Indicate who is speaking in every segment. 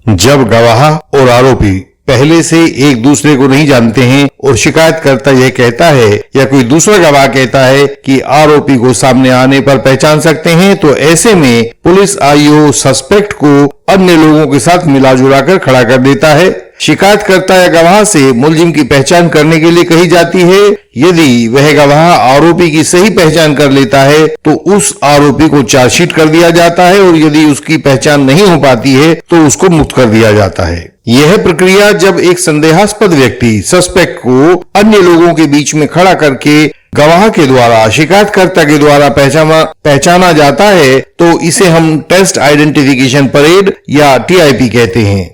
Speaker 1: जब गवाह और आरोपी पहले से एक दूसरे को नहीं जानते हैं और शिकायतकर्ता यह कहता है या कोई दूसरा गवाह कहता है कि आरोपी को सामने आने पर पहचान सकते हैं, तो ऐसे में पुलिस आईओ सस्पेक्ट को अन्य लोगों के साथ मिलाजुला कर खड़ा कर देता है। शिकायतकर्ता या गवाह से मुलजिम की पहचान करने के लिए कही जाती है। यदि वह गवाह आरोपी की सही पहचान कर लेता है तो उस आरोपी को चार्जशीट कर दिया जाता है और यदि उसकी पहचान नहीं हो पाती है तो उसको मुक्त कर दिया जाता है। यह प्रक्रिया जब एक संदेहास्पद व्यक्ति सस्पेक्ट को अन्य लोगों के बीच में खड़ा करके गवाह के द्वारा शिकायतकर्ता के द्वारा पहचाना जाता है तो इसे हम टेस्ट आइडेंटिफिकेशन परेड या टीआईपी कहते हैं।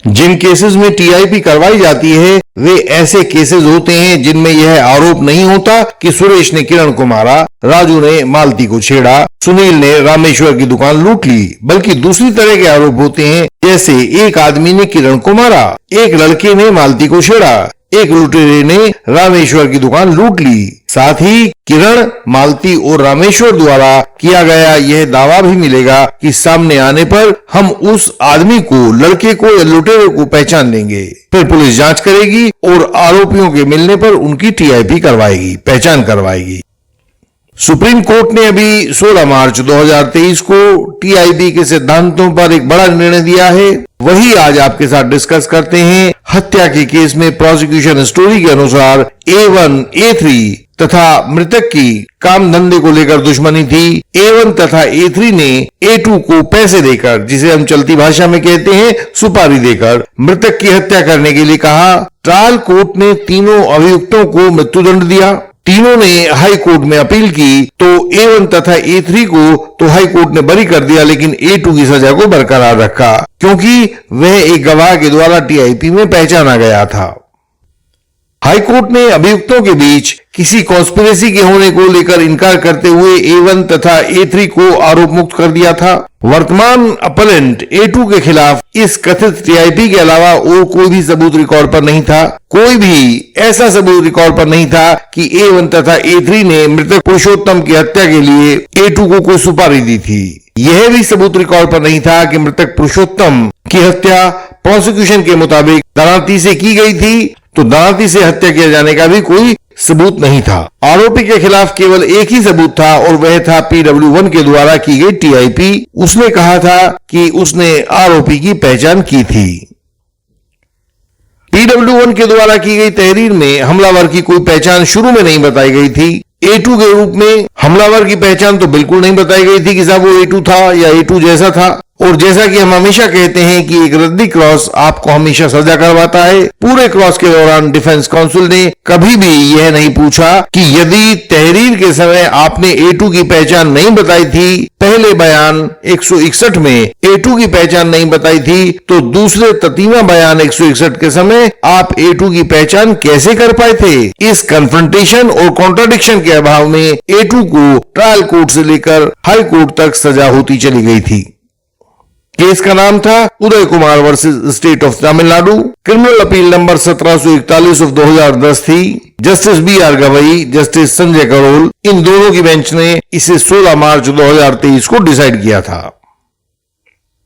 Speaker 1: जिन केसेस में टीआईपी करवाई जाती है वे ऐसे केसेस होते हैं जिनमें यह आरोप नहीं होता कि सुरेश ने किरण को मारा, राजू ने मालती को छेड़ा, सुनील ने रामेश्वर की दुकान लूट ली, बल्कि दूसरी तरह के आरोप होते हैं, जैसे एक आदमी ने किरण को मारा, एक लड़के ने मालती को छेड़ा, एक लुटेरे ने रामेश्वर की दुकान लूट ली। साथ ही किरण, मालती और रामेश्वर द्वारा किया गया यह दावा भी मिलेगा कि सामने आने पर हम उस आदमी को, लड़के को या लुटेरे को पहचान लेंगे। फिर पुलिस जांच करेगी और आरोपियों के मिलने पर उनकी टीआईपी करवाएगी, पहचान करवाएगी। सुप्रीम कोर्ट ने अभी 16 मार्च 2023 को टीआईपी के सिद्धांतों पर एक बड़ा निर्णय दिया है। वही आज आपके साथ डिस्कस करते हैं। हत्या के केस में प्रोसिक्यूशन स्टोरी के अनुसार A1, A3 तथा मृतक की काम धंधे को लेकर दुश्मनी थी। A1 तथा A3 ने A2 को पैसे देकर, जिसे हम चलती भाषा में कहते हैं सुपारी देकर, मृतक की हत्या करने के लिए कहा। ट्रायल कोर्ट ने तीनों अभियुक्तों को मृत्युदंड दिया। तीनों ने हाई कोर्ट में अपील की तो A1 तथा A3 को तो हाई कोर्ट ने बरी कर दिया, लेकिन A2 की सजा को बरकरार रखा क्योंकि वह एक गवाह के द्वारा टीआईपी में पहचाना गया था। हाई कोर्ट ने अभियुक्तों के बीच किसी कॉन्स्पिरेसी के होने को लेकर इनकार करते हुए A1 तथा A3 को आरोप मुक्त कर दिया था। वर्तमान अपलेंट A2 के खिलाफ इस कथित टीआईपी के अलावा और कोई भी सबूत रिकॉर्ड पर नहीं था। कोई भी ऐसा सबूत रिकॉर्ड पर नहीं था कि A1 तथा A3 ने मृतक पुरुषोत्तम की हत्या के लिए A2 को कोई सुपारी दी थी। यह भी सबूत रिकॉर्ड पर नहीं था कि मृतक पुरुषोत्तम की हत्या प्रोसिक्यूशन के मुताबिक दानाती से की गई थी, तो दानाती से हत्या किए जाने का भी कोई सबूत नहीं था। आरोपी के खिलाफ केवल एक ही सबूत था और वह था PW1 के द्वारा की गई टीआईपी। उसने कहा था कि उसने आरोपी की पहचान की थी। PW1 के द्वारा की गई तहरीर में हमलावर की कोई पहचान शुरू में नहीं बताई गई थी। A2 के रूप में हमलावर की पहचान तो बिल्कुल नहीं बताई गई थी कि साहब वो A2 था या A2 जैसा था। और जैसा कि हम हमेशा कहते हैं कि एक रद्दी क्रॉस आपको हमेशा सजा करवाता है। पूरे क्रॉस के दौरान डिफेंस काउंसिल ने कभी भी यह नहीं पूछा कि यदि तहरीर के समय आपने A2 की पहचान नहीं बताई थी, पहले बयान 161 में A2 की पहचान नहीं बताई थी, तो दूसरे ततीमा बयान 161 के समय आप A2 की पहचान कैसे कर पाए थे। इस कन्फ्रंटेशन और कॉन्ट्राडिक्शन के अभाव में A2 को ट्रायल कोर्ट से लेकर हाई कोर्ट तक सजा होती चली गई थी। केस का नाम था Uday Kumar versus state of Tamil Nadu. Criminal appeal number 1741 ऑफ 2010 थी। Justice BR Gavai, justice Sanjay Karol, इन दोनों की बेंच ने इसे 16 मार्च 2023 को डिसाइड किया था।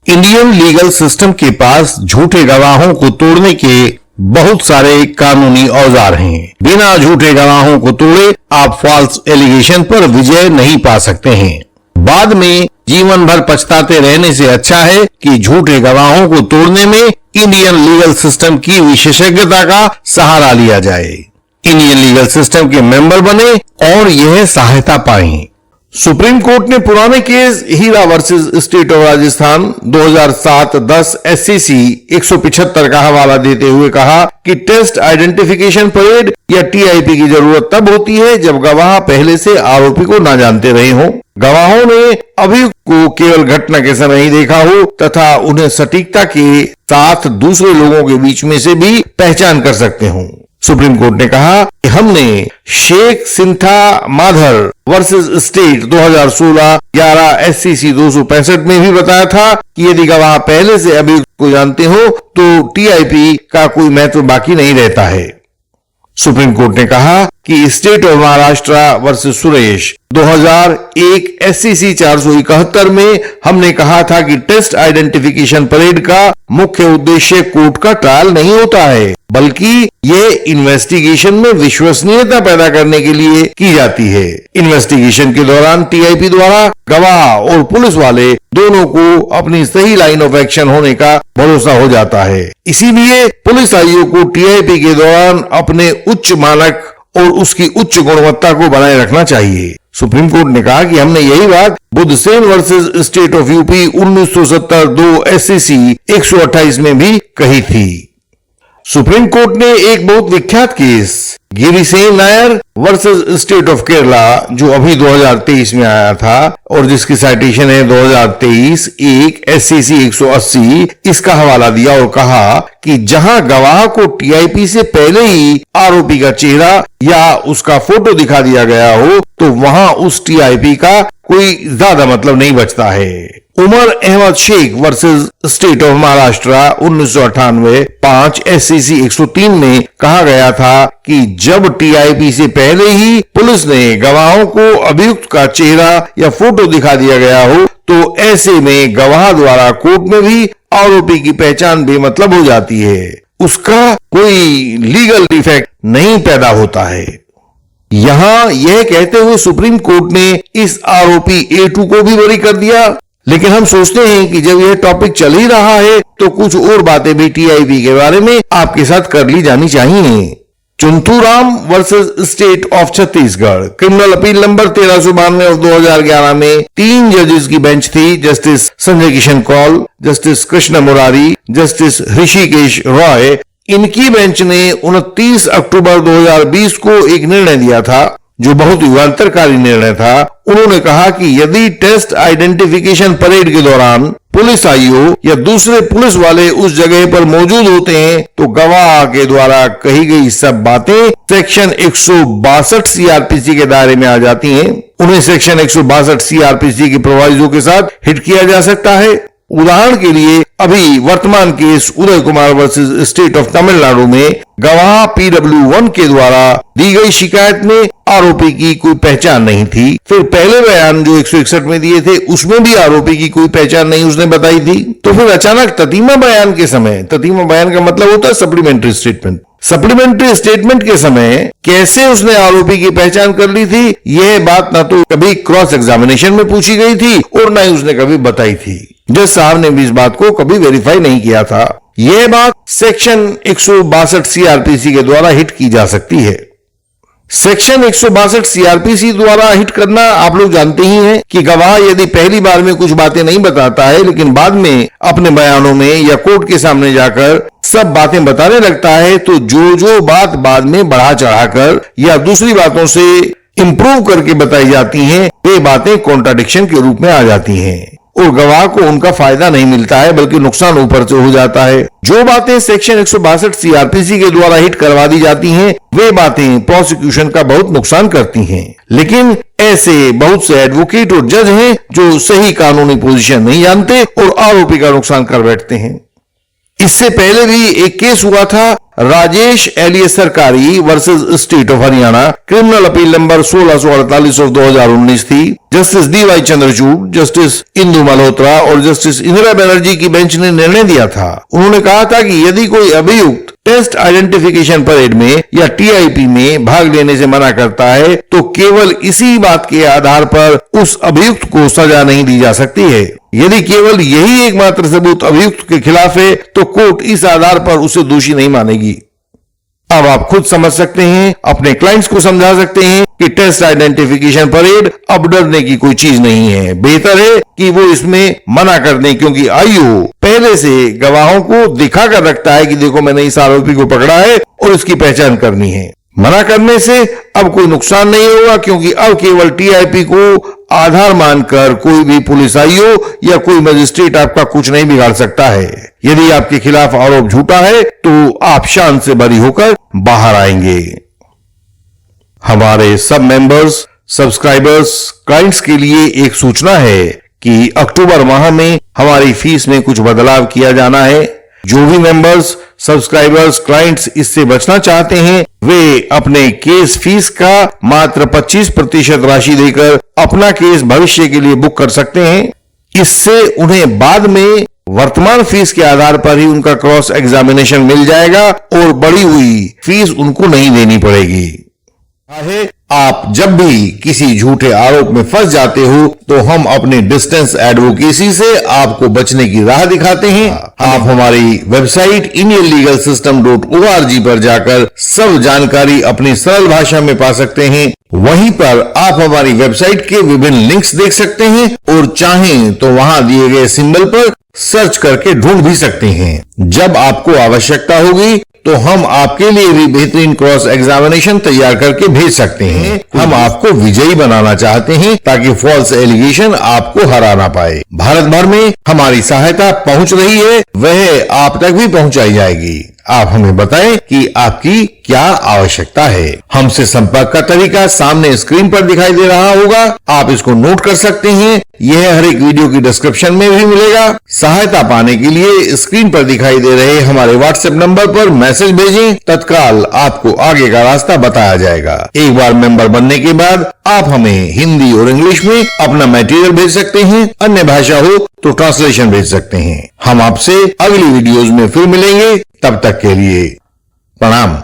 Speaker 1: इंडियन लीगल सिस्टम के पास झूठे गवाहों को तोड़ने के बहुत सारे कानूनी औजार हैं। बिना झूठे गवाहों को तोड़े आप फॉल्स एलिगेशन पर विजय नहीं पा सकते हैं। बाद में जीवन भर पछताते रहने से अच्छा है कि झूठे गवाहों को तोड़ने में इंडियन लीगल सिस्टम की विशेषज्ञता का सहारा लिया जाए। इंडियन लीगल सिस्टम के मेंबर बने और यह सहायता पाएं। सुप्रीम कोर्ट ने पुराने case Hira versus state of Rajasthan 2007-10 SCC 175 का हवाला देते हुए कहा कि टेस्ट आइडेंटिफिकेशन परेड या टीआईपी की जरूरत तब होती है जब गवाह पहले से आरोपी को ना जानते रहे हों, गवाहों ने अभियुक्त को केवल घटना के समय ही देखा हो तथा उन्हें सटीकता के साथ दूसरे लोगों के बीच में से भी पहचान कर सकते हों। सुप्रीम कोर्ट ने कहा कि हमने शेख सिंथा माधर वर्सेस स्टेट 2016-11 SCC 265 में भी बताया था कि यदि गवाह पहले से अभियुक्त को जानते हो तो टीआईपी का कोई महत्व बाकी नहीं रहता है। सुप्रीम कोर्ट ने कहा कि state of Maharashtra versus Suresh 2001 SCC 471 में हमने कहा था कि टेस्ट आइडेंटिफिकेशन परेड का मुख्य उद्देश्य कोर्ट का ट्रायल नहीं होता है, बल्कि यह इन्वेस्टिगेशन में विश्वसनीयता पैदा करने के लिए की जाती है। इन्वेस्टिगेशन के दौरान TIP द्वारा गवाह और पुलिस वाले दोनों को अपनी सही लाइन ऑफ एक्शन होने का भरोसा हो जाता है। इसीलिए पुलिस आयोग को TIP के दौरान अपने उच्च मानक और उसकी उच्च गुणवत्ता को बनाए रखना चाहिए। सुप्रीम कोर्ट ने कहा कि हमने यही बात Buddhsen versus state of UP 1970 2 SCC 128 में भी कही थी। सुप्रीम कोर्ट ने एक बहुत विख्यात case Girisen Nair versus state of Kerala जो अभी 2023 में आया था और जिसकी साइटेशन है 2023 1 SCC 180, इसका हवाला दिया और कहा कि जहां गवाह को TIP से पहले ही आरोपी का चेहरा या उसका फोटो दिखा दिया गया हो तो वहां उस TIP का कोई ज्यादा मतलब नहीं बचता है। Umar Ahmed Sheikh versus state of Maharashtra 1998 5 SCC 103 में कहा गया था कि जब TIP से पहले ही पुलिस ने गवाहों को अभियुक्त का चेहरा या फोटो दिखा दिया गया हो तो ऐसे में गवाह द्वारा कोर्ट में भी आरोपी की पहचान बेमतलब हो जाती है, उसका कोई लीगल डिफेक्ट नहीं पैदा होता है। यहां यह कहते हुए सुप्रीम कोर्ट ने इस आरोपी A2 को भी बरी कर दिया, लेकिन हम सोचते हैं कि जब यह टॉपिक चल ही रहा है तो कुछ और बातें भी TIP के बारे में आपके साथ कर ली जानी चाहिए। Chunthuram versus state of Chhattisgarh criminal appeal number 1392 ऑफ 2011 में 3 जजेस की बेंच थी। Justice Sanjay Kishan Kaul, justice Krishna Murari, justice Hrishikesh Roy. इनकी बेंच ने 29 अक्टूबर 2020 को एक निर्णय दिया था जो बहुत युगांतरकारी निर्णय था। उन्होंने कहा कि यदि टेस्ट आइडेंटिफिकेशन परेड के दौरान पुलिस आईओ या दूसरे पुलिस वाले उस जगह पर मौजूद होते हैं तो गवाह के द्वारा कही गई सब बातें सेक्शन 162 CRPC के दायरे में आ जाती हैं। उन्हें सेक्शन 162 CRPC की प्रोवाइजो के साथ हिट किया जा सकता है। उदाहरण के लिए अभी वर्तमान case Uday Kumar versus state of Tamil Nadu में गवाह PW1 के द्वारा दी गई शिकायत में आरोपी की कोई पहचान नहीं थी। फिर पहले बयान जो 161 में दिए थे उसमें भी आरोपी की कोई पहचान नहीं उसने बताई थी। तो फिर अचानक ततीमा बयान के समय, ततीमा बयान का मतलब होता है सप्लीमेंट्री स्टेटमेंट, सप्लीमेंट्री स्टेटमेंट के समय कैसे उसने आरोपी की पहचान कर ली थी, यह बात ना तो कभी क्रॉस एग्जामिनेशन में पूछी गई थी और ना ही उसने कभी बताई थी। जज साहब ने भी इस बात को कभी वेरीफाई नहीं किया था। यह बात सेक्शन 162 CRPC के द्वारा हिट की जा सकती है। सेक्शन 162 CRPC द्वारा हिट करना आप लोग जानते ही हैं कि गवाह यदि पहली बार में कुछ बातें नहीं बताता है लेकिन बाद में अपने बयानों में या कोर्ट के सामने जाकर सब बातें बताने लगता है तो जो बात बाद में बढ़ा चढ़ाकर या दूसरी बातों से इंप्रूव करके बताई जाती हैं वे बातें कॉन्ट्राडिक्शन के रूप में आ जाती हैं और गवाह को उनका फायदा नहीं मिलता है बल्कि नुकसान ऊपर से हो जाता है। जो बातें सेक्शन 162 CRPC के द्वारा हिट करवा दी जाती हैं वे बातें प्रोसिक्यूशन का बहुत नुकसान करती हैं, लेकिन ऐसे बहुत से एडवोकेट और जज हैं जो सही कानूनी पोजीशन नहीं जानते और आरोपी का नुकसान कर बैठते हैं। इससे पहले भी एक केस हुआ था राजेश एलियस सरकारी versus state of Haryana, criminal appeal number 1648 of 2019 थी। Justice DY Chandrachud, justice Indu Malhotra और जस्टिस इंदिरा बनर्जी की बेंच ने निर्णय दिया था। उन्होंने कहा था कि यदि कोई अभियुक्त टेस्ट आइडेंटिफिकेशन परेड में या TIP में भाग लेने से मना करता है तो केवल इसी बात के आधार पर उस अभियुक्त को सजा नहीं दी जा सकती है। यदि केवल यही एकमात्र सबूत अभियुक्त के खिलाफ है तो कोर्ट इस आधार पर उसे दोषी नहीं मानेगी। अब आप खुद समझ सकते हैं, अपने क्लाइंट्स को समझा सकते हैं कि टेस्ट आइडेंटिफिकेशन परेड अब डरने की कोई चीज नहीं है। बेहतर है कि वो इसमें मना कर दें क्योंकि आईओ पहले से गवाहों को दिखा कर रखता है कि देखो मैंने इस आरोपी को पकड़ा है और इसकी पहचान करनी है। मना करने से अब कोई नुकसान नहीं होगा क्योंकि अब केवल TIP को आधार मानकर कोई भी पुलिस आईओ या कोई मजिस्ट्रेट आपका कुछ नहीं बिगाड़ सकता है। यदि आपके खिलाफ आरोप झूठा है तो आप शान से बरी होकर बाहर आएंगे। हमारे सब मेंबर्स, सब्सक्राइबर्स, क्लाइंट्स के लिए एक सूचना है कि अक्टूबर माह में हमारी फीस में कुछ बदलाव किया जाना है। जो भी मेंबर्स सब्सक्राइबर्स क्लाइंट्स इससे बचना चाहते हैं, वे अपने केस फीस का मात्र 25% राशि देकर अपना केस भविष्य के लिए बुक कर सकते हैं। इससे उन्हें बाद में वर्तमान फीस के आधार पर ही उनका क्रॉस एग्जामिनेशन मिल जाएगा और बढ़ी हुई फीस उनको नहीं देनी पड़ेगी। आप जब भी किसी झूठे आरोप में फंस जाते हो तो हम अपने डिस्टेंस एडवोकेसी से आपको बचने की राह दिखाते हैं। आप हमारी वेबसाइट indianlegalsystem.org पर जाकर सब जानकारी अपनी सरल भाषा में पा सकते हैं। वहीं पर आप हमारी वेबसाइट के विभिन्न लिंक्स देख सकते हैं और चाहें तो वहां दिए गए सिंबल पर सर्च करके ढूंढ भी सकते हैं। जब आपको आवश्यकता होगी तो हम आपके लिए भी बेहतरीन क्रॉस एग्जामिनेशन तैयार करके भेज सकते हैं। हम आपको विजयी बनाना चाहते हैं ताकि फॉल्स एलिगेशन आपको हरा ना पाए। भारत भर में हमारी सहायता पहुंच रही है, वह आप तक भी पहुंचाई जाएगी। आप हमें बताएं कि आपकी क्या आवश्यकता है। हमसे संपर्क का तरीका सामने स्क्रीन पर दिखाई दे रहा होगा, आप इसको नोट कर सकते हैं। यह हर एक वीडियो की डिस्क्रिप्शन में भी मिलेगा। सहायता पाने के लिए स्क्रीन पर दिखाई दे रहे हमारे व्हाट्सएप नंबर पर मैसेज भेजें, तत्काल आपको आगे का रास्ता बताया जाएगा। एक बार मेंबर बनने के बाद आप हमें हिंदी और इंग्लिश में अपना मटेरियल भेज सकते हैं, अन्य भाषा हो तो ट्रांसलेशन भेज सकते हैं। हम आपसे अगली वीडियोज में फिर मिलेंगे, तब तक के लिए प्रणाम।